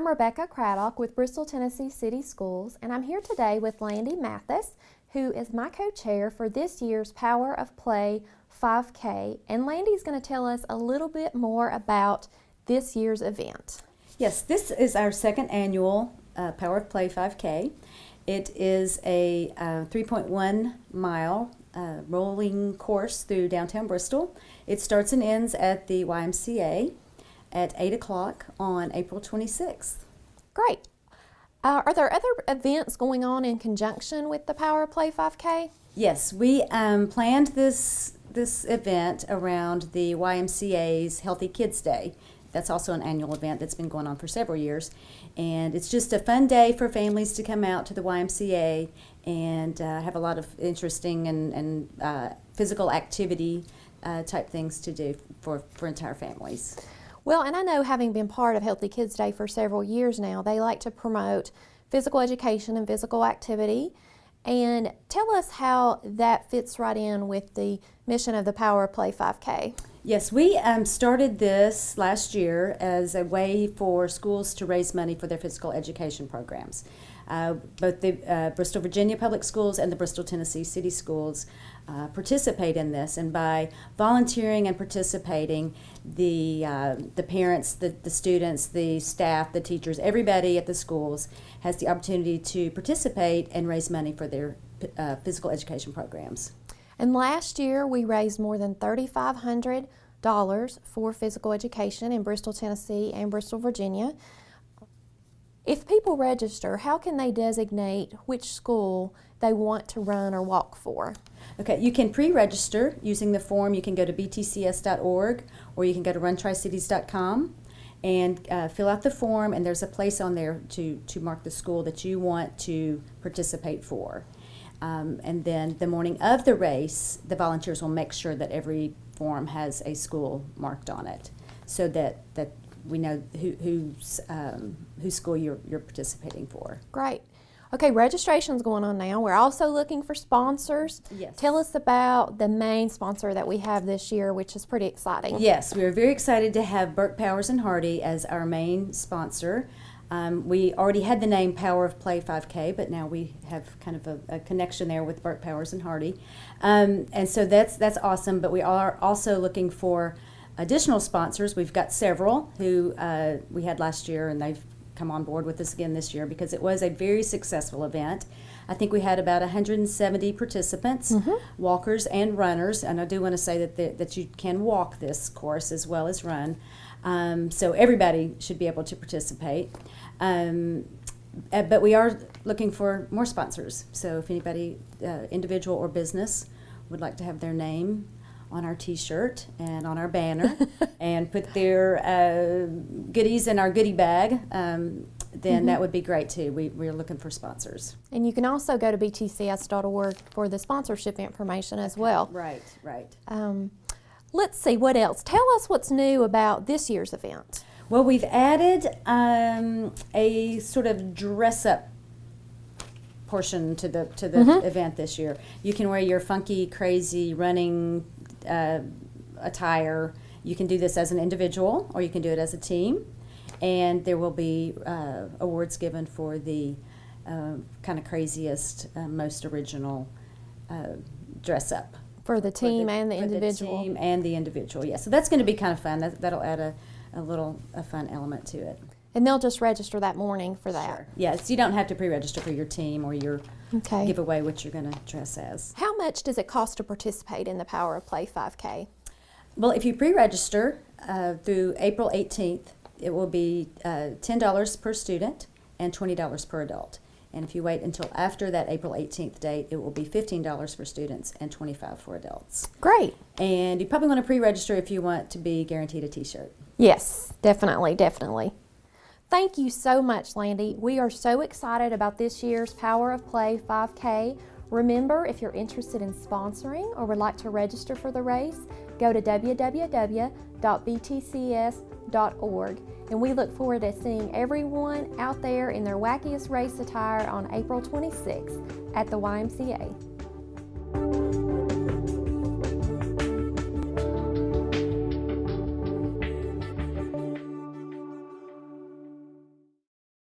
I'm Rebecca Craddock with Bristol, Tennessee City Schools, and I'm here today with Landy Mathis, who is my co-chair for this year's Power of Play 5K. And Landy's going to tell us a little bit more about this year's event. Yes, this is our second annual Power of Play 5K. It is a 3.1 mile rolling course through downtown Bristol. It starts and ends at the YMCA at 8 o'clock on April 26th. Great. Are there other events going on in conjunction with the Power of Play 5K? Yes, we planned this event around the YMCA's Healthy Kids Day. That's also an annual event that's been going on for several years. And it's just a fun day for families to come out to the YMCA and have a lot of interesting and physical activity type things to do for entire families. Well, and I know, having been part of Healthy Kids Day for several years now, they like to promote physical education and physical activity. And tell us how that fits right in with the mission of the Power of Play 5K. Yes, we started this last year as a way for schools to raise money for their physical education programs. Both the Bristol, Virginia Public Schools and the Bristol, Tennessee City Schools participate in this, and by volunteering and participating, the parents, the students, the staff, the teachers, everybody at the schools has the opportunity to participate and raise money for their physical education programs. And last year we raised more than $3,500 for physical education in Bristol, Tennessee and Bristol, Virginia. If people register, how can they designate which school they want to run or walk for? Okay, you can pre-register using the form. You can go to btcs.org or you can go to runtricities.com and fill out the form, and there's a place on there to mark the school that you want to participate for. And then the morning of the race, the volunteers will make sure that every form has a school marked on it, so that we know whose school you're participating for. Great. Okay, registration's going on now. We're also looking for sponsors. Yes. Tell us about the main sponsor that we have this year, which is pretty exciting. Yes, we are very excited to have Burke Powers and Hardy as our main sponsor. We already had the name Power of Play 5K, but now we have kind of a connection there with Burke Powers and Hardy. And so that's awesome, but we are also looking for additional sponsors. We've got several who we had last year, and they've come on board with us again this year because it was a very successful event. I think we had about 170 participants, walkers and runners, and I do want to say that you can walk this course as well as run. So everybody should be able to participate. But we are looking for more sponsors. So if anybody, individual or business, would like to have their name on our t-shirt and on our banner and put their goodies in our goodie bag, then that would be great too. We're looking for sponsors. And you can also go to btcs.org for the sponsorship information as well. Right. Let's see, what else? Tell us what's new about this year's event. Well, we've added a sort of dress-up portion to the event this year. You can wear your funky, crazy running attire. You can do this as an individual, or you can do it as a team. And there will be awards given for the kind of craziest, most original dress-up. For the team and the individual. For the team and the individual, yeah. So that's going to be kind of fun. That'll add a fun element to it. And they'll just register that morning for that. Sure. Yes, you don't have to pre-register for your team or your giveaway what you're going to dress as. How much does it cost to participate in the Power of Play 5K? Well, if you pre-register through April 18th, it will be $10 per student and $20 per adult. And if you wait until after that April 18th date, it will be $15 for students and $25 for adults. Great. And you probably want to pre-register if you want to be guaranteed a t-shirt. Yes, definitely. Thank you so much, Landy. We are so excited about this year's Power of Play 5K. Remember, if you're interested in sponsoring or would like to register for the race, go to www.btcs.org. And we look forward to seeing everyone out there in their wackiest race attire on April 26th at the YMCA.